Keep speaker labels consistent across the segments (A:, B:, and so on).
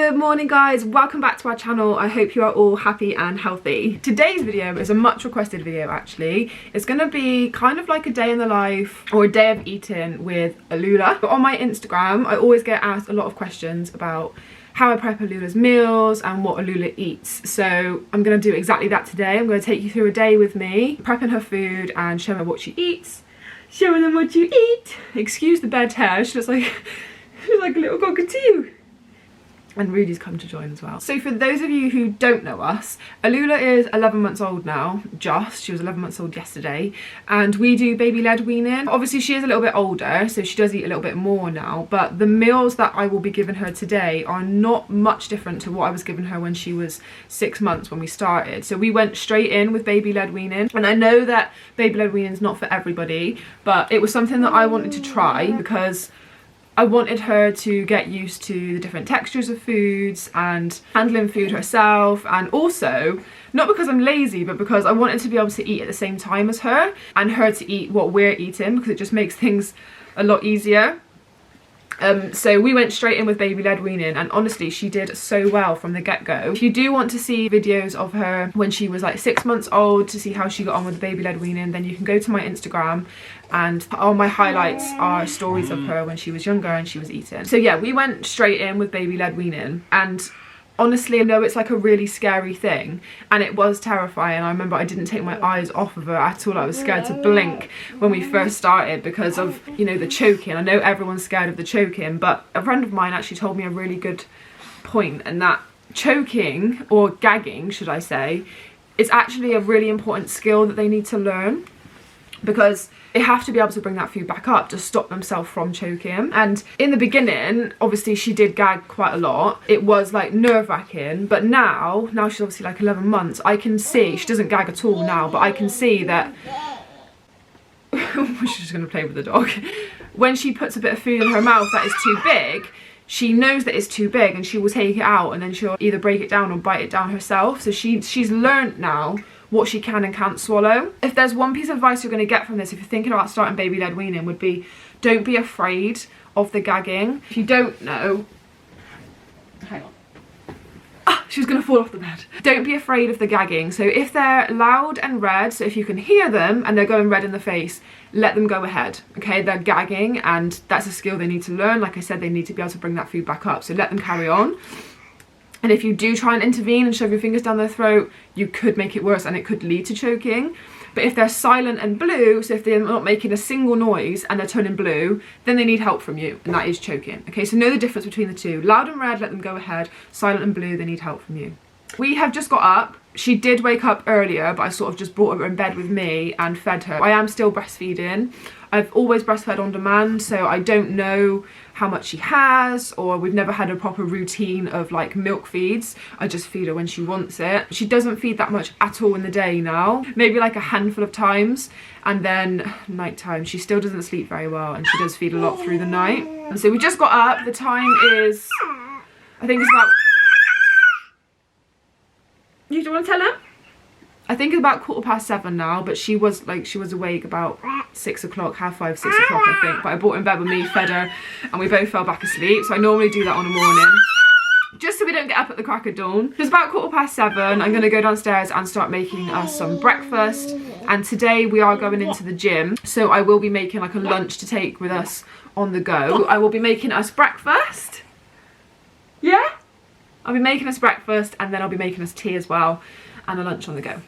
A: Good morning guys, welcome back to our channel. I hope you are all happy and healthy. Today's video is a much requested video actually. It's gonna be kind of like a day in the life or a day of eating with Alula. But on my Instagram I always get asked a lot of questions about how I prep Alula's meals and what Alula eats. So I'm gonna do exactly that today. I'm gonna take you through a day with me, prepping her food and showing her what she eats. Showing them what you eat. Excuse the bed hair, she looks like a little cockatoo. And Rudy's come to join as well. So for those of you who don't know us, Alula is 11 months old now, she was 11 months old yesterday, and we do baby-led weaning. Obviously she is a little bit older, so she does eat a little bit more now, but the meals that I will be giving her today are not much different to what I was giving her when she was 6 months when we started. So we went straight in with baby-led weaning, and I know that baby-led weaning is not for everybody, but it was something that I wanted to try because I wanted her to get used to the different textures of foods and handling food herself, and also, not because I'm lazy, but because I wanted to be able to eat at the same time as her and her to eat what we're eating, because it just makes things a lot easier. So we went straight in with baby-led weaning, and honestly she did so well from the get-go. If you do want to see videos of her when she was like 6 months old to see how she got on with the baby-led weaning, then you can go to my Instagram, and all my highlights are stories of her when she was younger and she was eating. So yeah, we went straight in with baby-led weaning, and honestly, I know it's like a really scary thing, and it was terrifying. I remember I didn't take my eyes off of her at all. I was scared to blink when we first started because of, you know, the choking. I know everyone's scared of the choking, but a friend of mine actually told me a really good point, and that choking, or gagging should I say, is actually a really important skill that they need to learn, because they have to be able to bring that food back up to stop themselves from choking. And in the beginning, obviously she did gag quite a lot. It was like nerve-wracking, but now she's obviously like 11 months, I can see, she doesn't gag at all now, but I can see that she's just gonna play with the dog. When she puts a bit of food in her mouth that is too big, she knows that it's too big and she will take it out, and then she'll either break it down or bite it down herself. So she's learned now what she can and can't swallow. If there's one piece of advice you're going to get from this, if you're thinking about starting baby-led weaning, would be don't be afraid of the gagging. If you don't know, hang on. She was going to fall off the bed. Don't be afraid of the gagging. So if they're loud and red, so if you can hear them and they're going red in the face, let them go ahead. Okay, they're gagging and that's a skill they need to learn. Like I said, they need to be able to bring that food back up, so let them carry on. And if you do try and intervene and shove your fingers down their throat, you could make it worse and it could lead to choking. But if they're silent and blue, so if they're not making a single noise and they're turning blue, then they need help from you, and that is choking. Okay, so know the difference between the two. Loud and red, let them go ahead. Silent and blue, they need help from you. We have just got up. She did wake up earlier, but I sort of just brought her in bed with me and fed her. I am still breastfeeding. I've always breastfed on demand, so I don't know how much she has, or we've never had a proper routine of like milk feeds. I just feed her when she wants it. She doesn't feed that much at all in the day now, maybe like a handful of times, and then nighttime she still doesn't sleep very well, and she does feed a lot through the night. And so we just got up. The time is, I think it's about, you don't want to tell her? I think it's about 7:15 now, but she was awake about 6 o'clock, half 5, 6 o'clock I think. But I brought her in bed with me, fed her, and we both fell back asleep. So I normally do that on a morning, just so we don't get up at the crack of dawn. It's about 7:15. I'm gonna go downstairs and start making us some breakfast. And today we are going into the gym, so I will be making like a lunch to take with us on the go. I will be making us breakfast. Yeah? I'll be making us breakfast, and then I'll be making us tea as well, and a lunch on the go.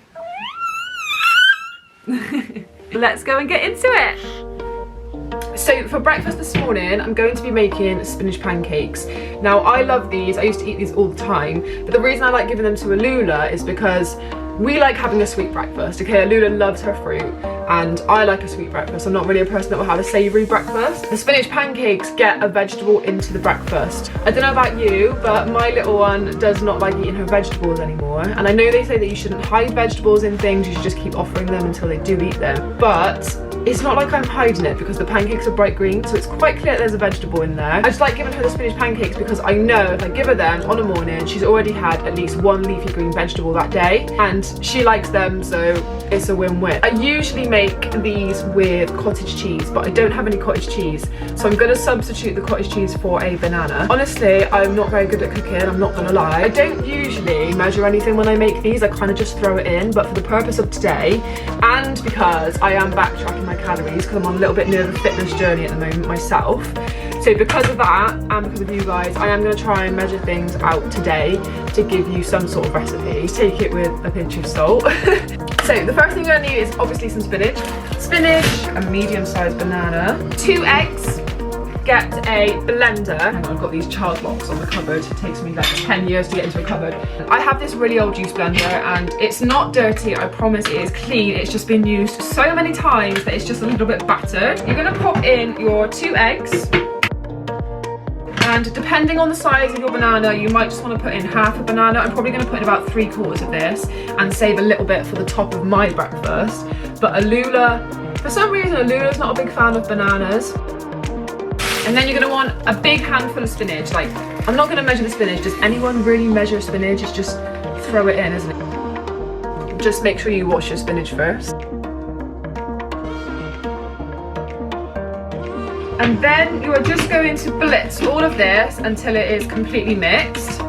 A: Let's go and get into it. So for breakfast this morning, I'm going to be making spinach pancakes. Now I love these, I used to eat these all the time, but the reason I like giving them to Alula is because we like having a sweet breakfast. Okay, Alula loves her fruit, and I like a sweet breakfast. I'm not really a person that will have a savoury breakfast. The spinach pancakes get a vegetable into the breakfast. I don't know about you, but my little one does not like eating her vegetables anymore. And I know they say that you shouldn't hide vegetables in things, you should just keep offering them until they do eat them. But it's not like I'm hiding it because the pancakes are bright green, so it's quite clear there's a vegetable in there. I just like giving her the spinach pancakes because I know if I give her them on a morning, she's already had at least one leafy green vegetable that day, and she likes them, so it's a win-win. I usually make these with cottage cheese, but I don't have any cottage cheese, so I'm gonna substitute the cottage cheese for a banana. Honestly, I'm not very good at cooking, I'm not gonna lie. I don't usually measure anything when I make these, I kind of just throw it in, but for the purpose of today, and because I am backtracking my calories because I'm on a little bit near the fitness journey at the moment myself, so because of that and because of you guys, I am going to try and measure things out today to give you some sort of recipe. Take it with a pinch of salt. So the first thing you're going to need is obviously some spinach, a medium-sized banana, 2 eggs. Get a blender. Hang on, I've got these child locks on the cupboard. It takes me like 10 years to get into a cupboard. I have this really old juice blender and it's not dirty, I promise it is clean. It's just been used so many times that it's just a little bit battered. You're gonna pop in your 2 eggs. And depending on the size of your banana, you might just want to put in half a banana. I'm probably going to put in about 3/4 of this and save a little bit for the top of my breakfast. But Alula, for some reason Alula's not a big fan of bananas. And then you're going to want a big handful of spinach. Like, I'm not going to measure the spinach. Does anyone really measure spinach? It's just throw it in, isn't it? Just make sure you wash your spinach first. And then you are just going to blitz all of this until it is completely mixed.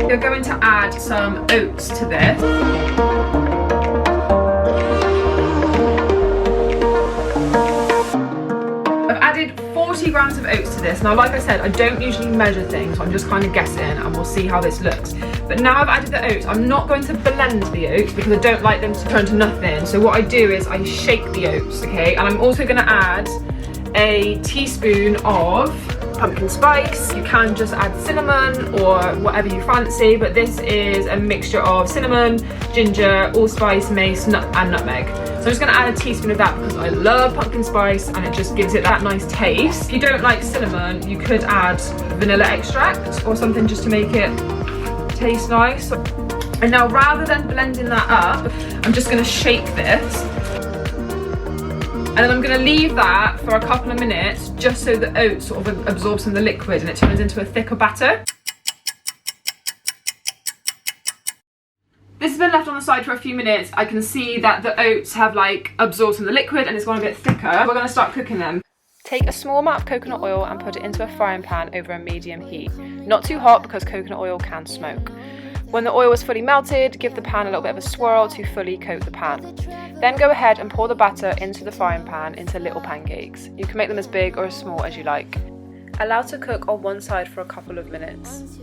A: You're going to add some oats to this. I've added 40 grams of oats to this. Now, like I said, I don't usually measure things, so I'm just kind of guessing and we'll see how this looks. But now I've added the oats, I'm not going to blend the oats because I don't like them to turn to nothing. So what I do is I shake the oats, okay? And I'm also gonna add a teaspoon of pumpkin spice. You can just add cinnamon or whatever you fancy, but this is a mixture of cinnamon, ginger, allspice, mace, and nutmeg. So I'm just gonna add a teaspoon of that because I love pumpkin spice and it just gives it that nice taste. If you don't like cinnamon, you could add vanilla extract or something just to make it taste nice. And now rather than blending that up, I'm just going to shake this and then I'm going to leave that for a couple of minutes just so the oats sort of absorb some of the liquid and it turns into a thicker batter. This has been left on the side for a few minutes. I can see that the oats have like absorbed some of the liquid and it's gone a bit thicker. We're going to start cooking them. Take a small amount of coconut oil and put it into a frying pan over a medium heat. Not too hot because coconut oil can smoke. When the oil is fully melted, give the pan a little bit of a swirl to fully coat the pan. Then go ahead and pour the batter into the frying pan into little pancakes. You can make them as big or as small as you like. Allow to cook on one side for a couple of minutes.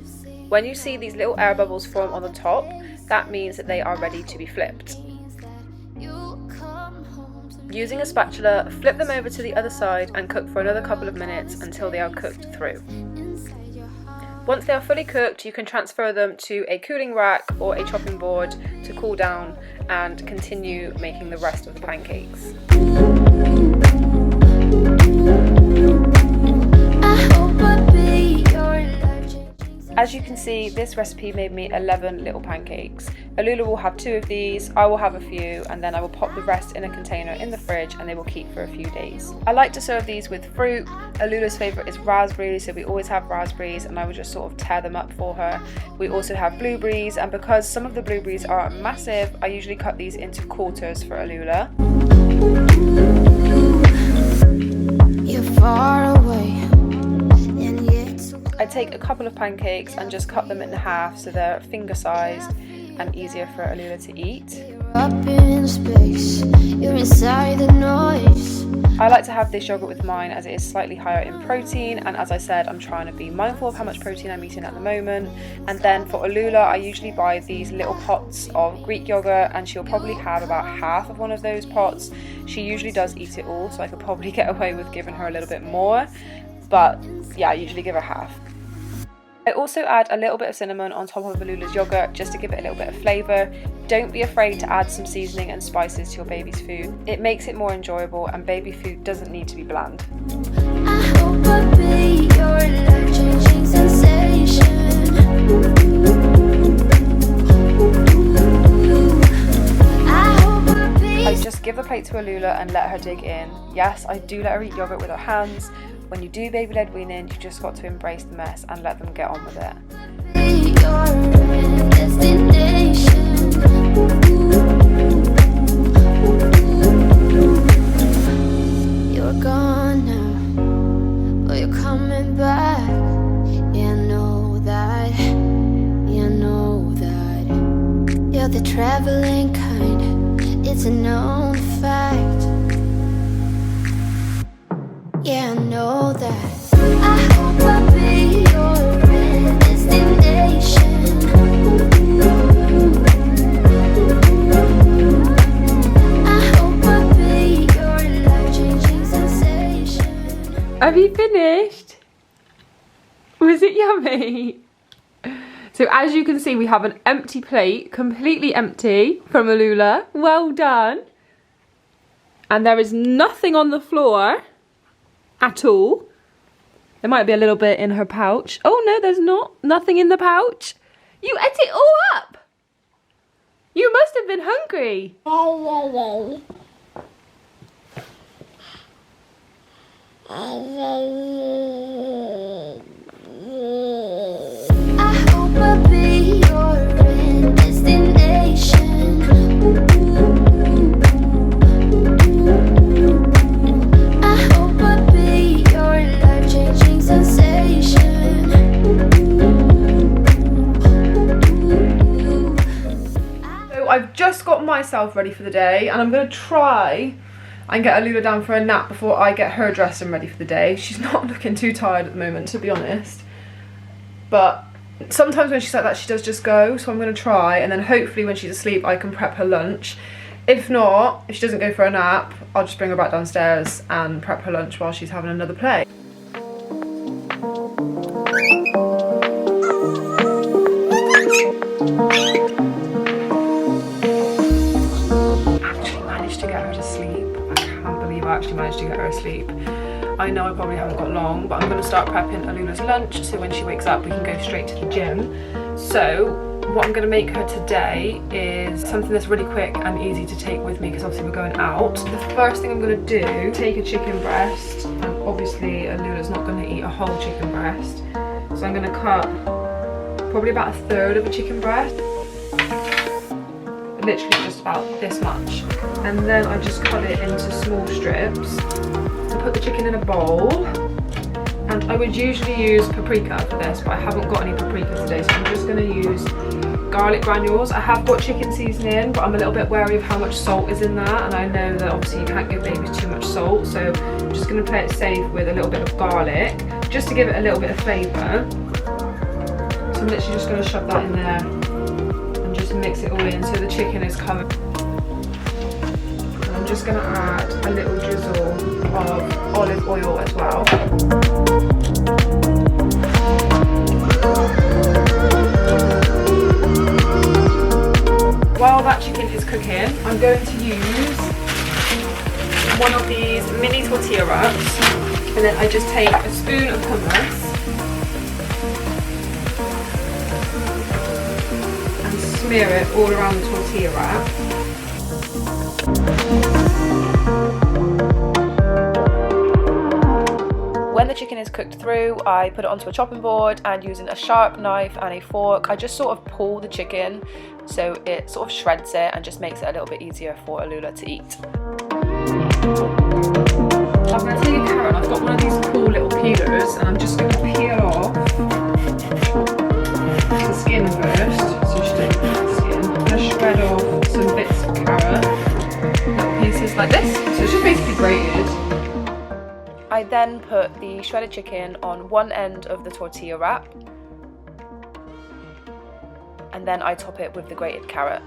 A: When you see these little air bubbles form on the top, that means that they are ready to be flipped. Using a spatula, flip them over to the other side and cook for another couple of minutes until they are cooked through. Once they are fully cooked, you can transfer them to a cooling rack or a chopping board to cool down and continue making the rest of the pancakes. As you can see, this recipe made me 11 little pancakes. Alula will have 2 of these, I will have a few, and then I will pop the rest in a container in the fridge and they will keep for a few days. I like to serve these with fruit. Alula's favourite is raspberries, so we always have raspberries and I will just sort of tear them up for her. We also have blueberries, and because some of the blueberries are massive, I usually cut these into quarters for Alula. You're far away. I take a couple of pancakes and just cut them in half so they're finger sized and easier for Alula to eat. Up in space, you're inside the noise. I like to have this yogurt with mine as it is slightly higher in protein, and as I said, I'm trying to be mindful of how much protein I'm eating at the moment. And then for Alula, I usually buy these little pots of Greek yogurt and she'll probably have about half of one of those pots. She usually does eat it all, so I could probably get away with giving her a little bit more, but yeah, I usually give her half. I also add a little bit of cinnamon on top of Alula's yogurt just to give it a little bit of flavour. Don't be afraid to add some seasoning and spices to your baby's food. It makes it more enjoyable and baby food doesn't need to be bland. I hope I'll be your life-changing sensation. give the plate to Alula and let her dig in. Yes, I do let her eat yogurt with her hands. When you do baby-led weaning, you just got to embrace the mess and let them get on with it.
B: You're gone now, but you're coming back. Yeah, I know that. Yeah, I know that. You're the traveling kind. It's a known fact. Yeah, I know that. I hope I'll be your destination. I hope I'll be your life-changing sensation.
A: Have you finished? Was it yummy? So as you can see, we have an empty plate, completely empty from Alula. Well done. And there is nothing on the floor at all. There might be a little bit in her pouch. Oh no, there's not. Nothing in the pouch. You ate it all up. You must have been hungry.
B: I hope I'll be your destination. I hope I'll be your life-changing sensation.
A: So I've just got myself ready for the day, and I'm going to try and get Alula down for a nap before I get her dressed and ready for the day. She's not looking too tired at the moment, to be honest. But sometimes when she's like that, she does just go. So I'm going to try, and then hopefully when she's asleep, I can prep her lunch. If not, if she doesn't go for a nap, I'll just bring her back downstairs and prep her lunch while she's having another play. I actually managed to get her asleep. I know I probably haven't got long, but I'm going to start prepping Alula's lunch so when she wakes up we can go straight to the gym. So what I'm going to make her today is something that's really quick and easy to take with me because obviously we're going out. The first thing I'm going to do, take a chicken breast, and obviously Alula's not going to eat a whole chicken breast, so I'm going to cut probably about 1/3 of a chicken breast. Literally just about this much, and then I just cut it into small strips and put the chicken in a bowl. And I would usually use paprika for this, but I haven't got any paprika today, so I'm just going to use garlic granules. I have got chicken seasoning, but I'm a little bit wary of how much salt is in that, and I know that obviously you can't give babies too much salt, so I'm just going to play it safe with a little bit of garlic just to give it a little bit of flavour. So I'm literally just going to shove that in there. Mix it all in so the chicken is covered. And I'm just going to add a little drizzle of olive oil as well. While that chicken is cooking, I'm going to use one of these mini tortilla wraps, and then I just take a spoon of hummus, smear it all around the tortilla wrap. When the chicken is cooked through, I put it onto a chopping board, and using a sharp knife and a fork, I just sort of pull the chicken so it sort of shreds it and just makes it a little bit easier for Alula to eat. I'm going to take a carrot, and I've got one of these cool little peelers, and I'm just going to peel off the skin first. Shred off some bits of carrot, little pieces like this, so it's just basically grated. I then put the shredded chicken on one end of the tortilla wrap, and then I top it with the grated carrot,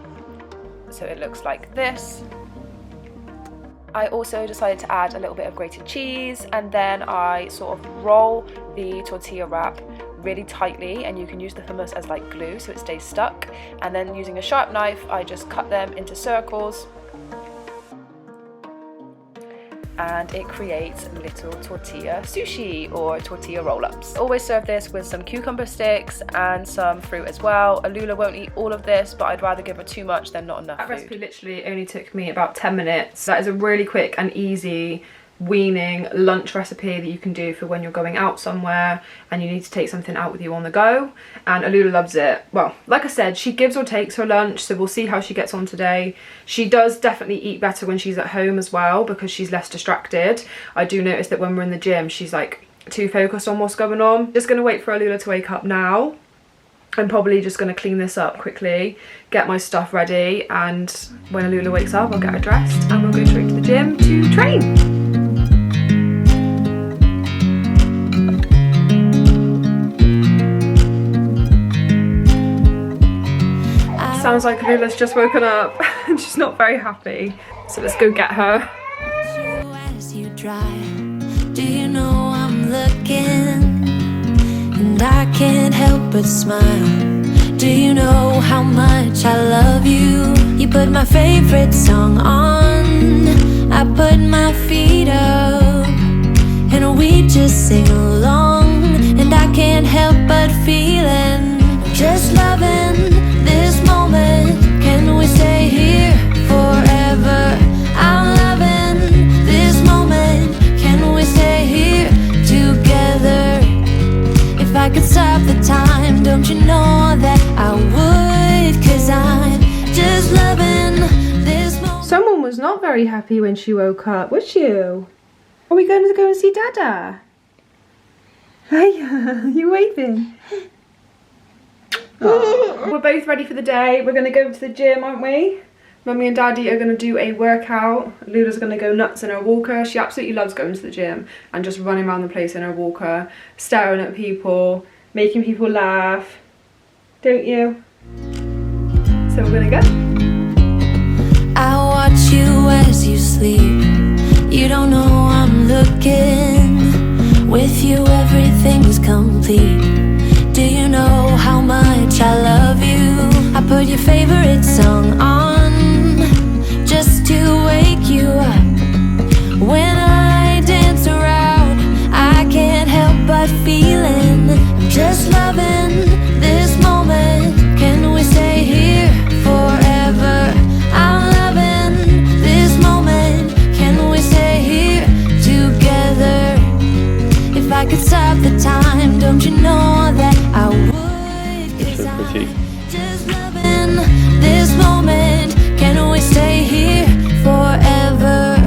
A: so it looks like this. I also decided to add a little bit of grated cheese, and then I sort of roll the tortilla wrap really tightly, and you can use the hummus as like glue so it stays stuck, and then using a sharp knife I just cut them into circles, and it creates little tortilla sushi or tortilla roll-ups. Always serve this with some cucumber sticks and some fruit as well. Alula won't eat all of this, but I'd rather give her too much than not enough food. That recipe literally only took me about 10 minutes. That is a really quick and easy weaning lunch recipe that you can do for when you're going out somewhere and you need to take something out with you on the go, and Alula loves it. Well, like I said, she gives or takes her lunch, so we'll see how she gets on today. She does definitely eat better when she's at home as well because she's less distracted. I do notice that when we're in the gym she's like too focused on what's going on. Just gonna wait for Alula to wake up now. I'm probably just gonna clean this up quickly, get my stuff ready, and when Alula wakes up I'll get her dressed and we'll go straight to the gym to train. Sounds like Alula's just woken up and she's not very happy. So let's go get her.
B: As you drive, do you know I'm looking? And I can't help but smile. Do you know how much I love you? You put my favorite song on, I put my feet up, and we just sing along. And I can't help but feeling, just loving this moment. Can we stay here forever? I'm loving this moment. Can we stay here together? If I could stop the time, don't you know that I would? 'Cause I'm just loving this moment.
A: Someone was not very happy when she woke up, was you? Are we going to go and see Dada? Hey, you waving? Oh. We're both ready for the day. We're going to go to the gym, aren't we? Mummy and Daddy are going to do a workout. Lula's going to go nuts in her walker. She absolutely loves going to the gym and just running around the place in her walker, staring at people, making people laugh. Don't you? So we're going to go.
B: I watch you as you sleep. You don't know I'm looking. With you everything's complete. Do you know how much I love you? I put your favorite song on just to wake you up. When I dance around, I can't help but feeling, I'm just loving this moment. Can we stay here forever? I'm loving this moment. Can we stay here together? If I could stop the time, don't you know that I would? 'Cause I'm just loving this moment. Can we stay here forever?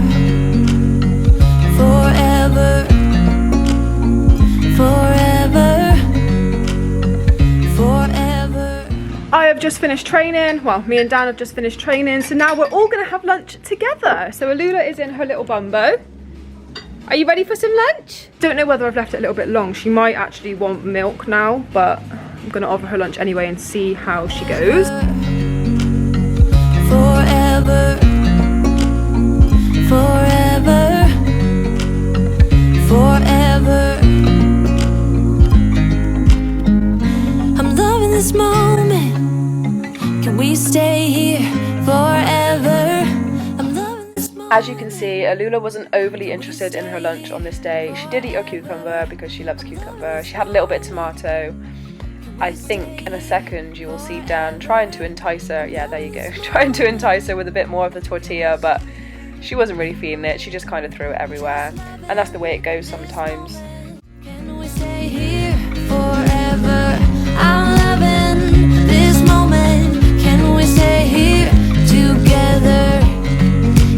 B: Forever. Forever. Forever.
A: I have just finished training. Well, me and Dan have just finished training, so now we're all going to have lunch together. So Alula is in her little bumbo. Are you ready for some lunch? Don't know whether I've left it a little bit long. She might actually want milk now, but I'm gonna offer her lunch anyway and see how she goes.
B: Forever. Forever. Forever. I'm loving this moment. Can we stay here forever?
A: As you can see, Alula wasn't overly interested in her lunch on this day. She did eat her cucumber because she loves cucumber. She had a little bit of tomato. I think in a second you will see Dan trying to entice her. Yeah, there you go. Trying to entice her with a bit more of the tortilla, but she wasn't really feeling it. She just kind of threw it everywhere. And that's the way it goes sometimes.
B: Can we stay here forever? I'm loving this moment. Can we stay here together?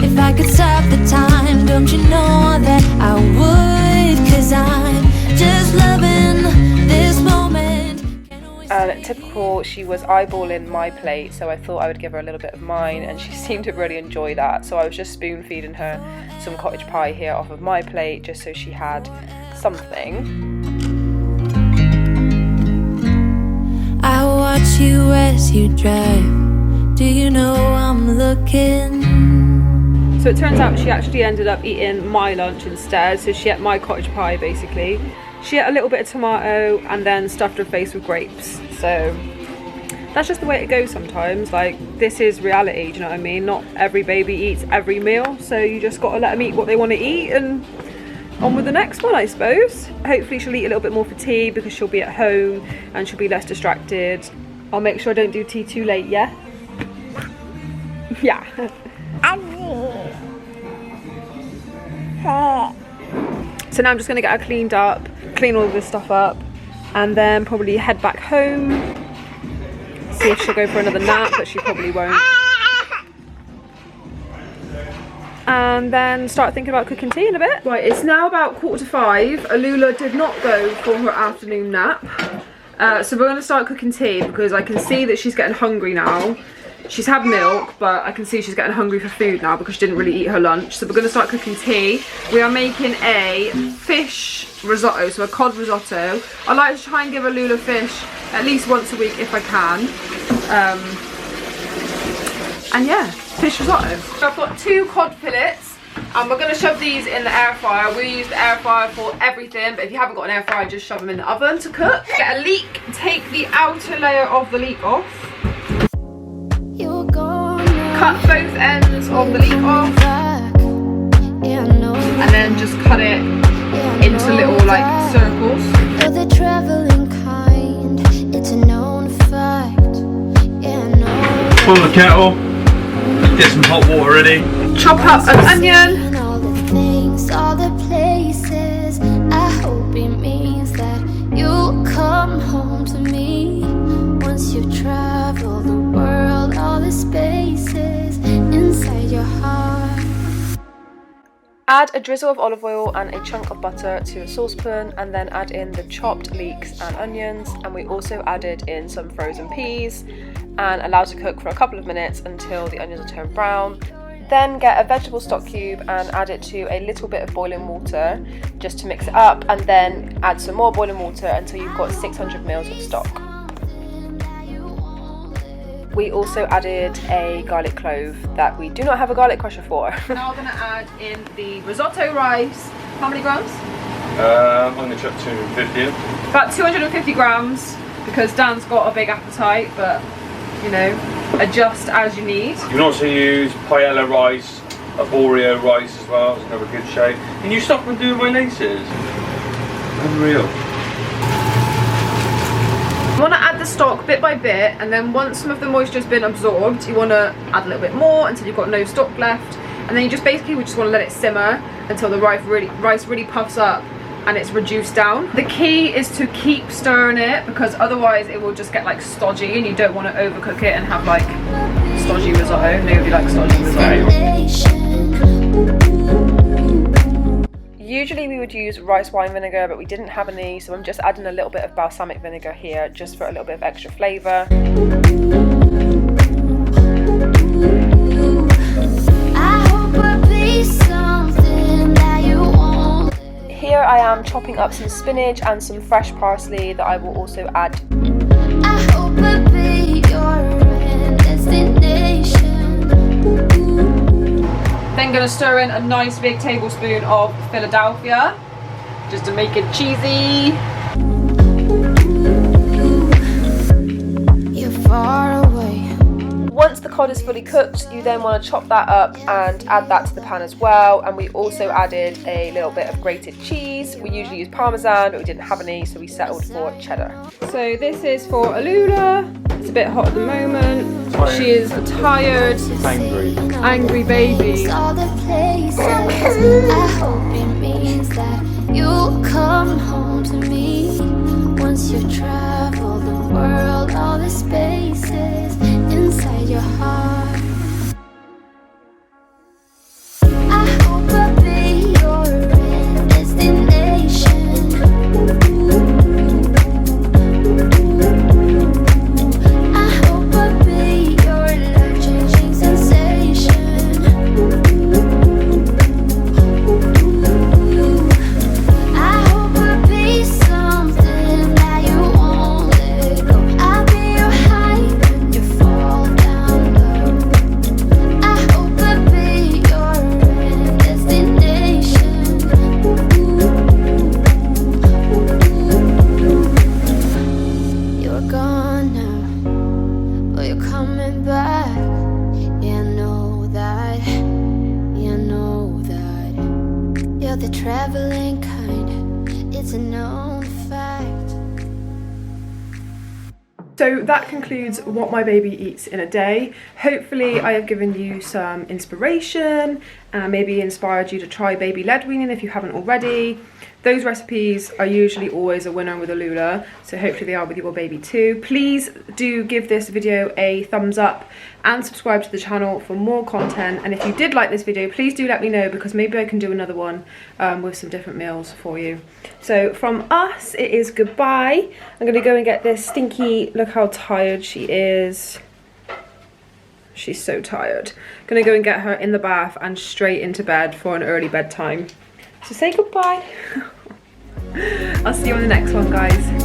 B: If I could stop the time, don't you know that I would? 'Cause I'm just loving this moment.
A: And typical, she was eyeballing my plate, so I thought I would give her a little bit of mine, and she seemed to really enjoy that. So I was just spoon feeding her some cottage pie here off of my plate, just so she had something.
B: I watch you as you drive. Do you know I'm looking?
A: So it turns out she actually ended up eating my lunch instead. So she ate my cottage pie basically. She ate a little bit of tomato and then stuffed her face with grapes. So that's just the way it goes sometimes. Like, this is reality, do you know what I mean? Not every baby eats every meal, so you just got to let them eat what they want to eat and on with the next one, I suppose. Hopefully she'll eat a little bit more for tea because she'll be at home and she'll be less distracted. I'll make sure I don't do tea too late, yeah? Yeah. So now I'm just going to get her cleaned up, clean all of this stuff up, and then probably head back home. See if she'll go for another nap, but she probably won't. And then start thinking about cooking tea in a bit. Right, it's now about 4:45. Alula did not go for her afternoon nap. So we're going to start cooking tea because I can see that she's getting hungry now. She's had milk, but I can see she's getting hungry for food now because she didn't really eat her lunch. So we're going to start cooking tea. We are making a fish risotto, so a cod risotto. I like to try and give Alula fish at least once a week if I can. And yeah, fish risotto. So I've got 2 cod fillets and we're going to shove these in the air fryer. We use the air fryer for everything, but if you haven't got an air fryer, just shove them in the oven to cook. Get a leek, take the outer layer of the leek off. Cut both ends of the leek off. And then just cut it into little like circles.
B: You're the traveling kind, it's a known fact.
C: Pull the kettle, get some hot water ready.
A: Chop up an onion.
B: And all the things, all the places. I hope it means that you'll come home to me. Once you've traveled the world, all the spaces inside your heart.
A: Add a drizzle of olive oil and a chunk of butter to a saucepan, and then add in the chopped leeks and onions, and we also added in some frozen peas and allow to cook for a couple of minutes until the onions are turned brown. Then get a vegetable stock cube and add it to a little bit of boiling water just to mix it up, and then add some more boiling water until you've got 600 ml of stock. We also added a garlic clove that we do not have a garlic crusher for. Now we're going to add in the risotto rice. How many grams?
C: I'm going to chuck 250 in.
A: About 250 grams because Dan's got a big appetite, but you know, adjust as you need.
C: You can also use paella rice, arborio rice as well. It's another good shape. Can you stop from doing my laces? Unreal.
A: You want to add the stock bit by bit, and then once some of the moisture's been absorbed, you want to add a little bit more until you've got no stock left, and then you just basically we just want to let it simmer until the rice really puffs up and it's reduced down. The key is to keep stirring it because otherwise it will just get like stodgy, and you don't want to overcook it and have like stodgy risotto. Nobody likes stodgy risotto. Usually we would use rice wine vinegar, but we didn't have any, so I'm just adding a little bit of balsamic vinegar here just for a little bit of extra flavour. Here I am chopping up some spinach and some fresh parsley that I will also add.
B: I hope I'll be your destination.
A: Then going to stir in a nice big tablespoon of Philadelphia just to make it cheesy.
B: You're far away.
A: Once the cod is fully cooked, you then want to chop that up and add that to the pan as well. And we also added a little bit of grated cheese. We usually use Parmesan, but we didn't have any, so we settled for cheddar. So this is for Alula. It's a bit hot at the moment. She is a tired, angry baby.
B: All the places. I hope it means that you'll come home to me. Once you've traveled the world, all the spaces inside your heart. I hope I'll be your destination. I hope I'll be your life-changing sensation. I hope I'll be some it's a known fact.
A: So that concludes what my baby eats in a day. Hopefully I have given you some inspiration and maybe inspired you to try baby led weaning if you haven't already. Those recipes are usually always a winner with Alula, so hopefully they are with your baby too. Please do give this video a thumbs up and subscribe to the channel for more content. And if you did like this video, please do let me know, because maybe I can do another one with some different meals for you. So from us, it is goodbye. I'm gonna go and get this Stinky, look how tired she is. She's so tired. Gonna go and get her in the bath and straight into bed for an early bedtime. So say goodbye. I'll see you on the next one, guys.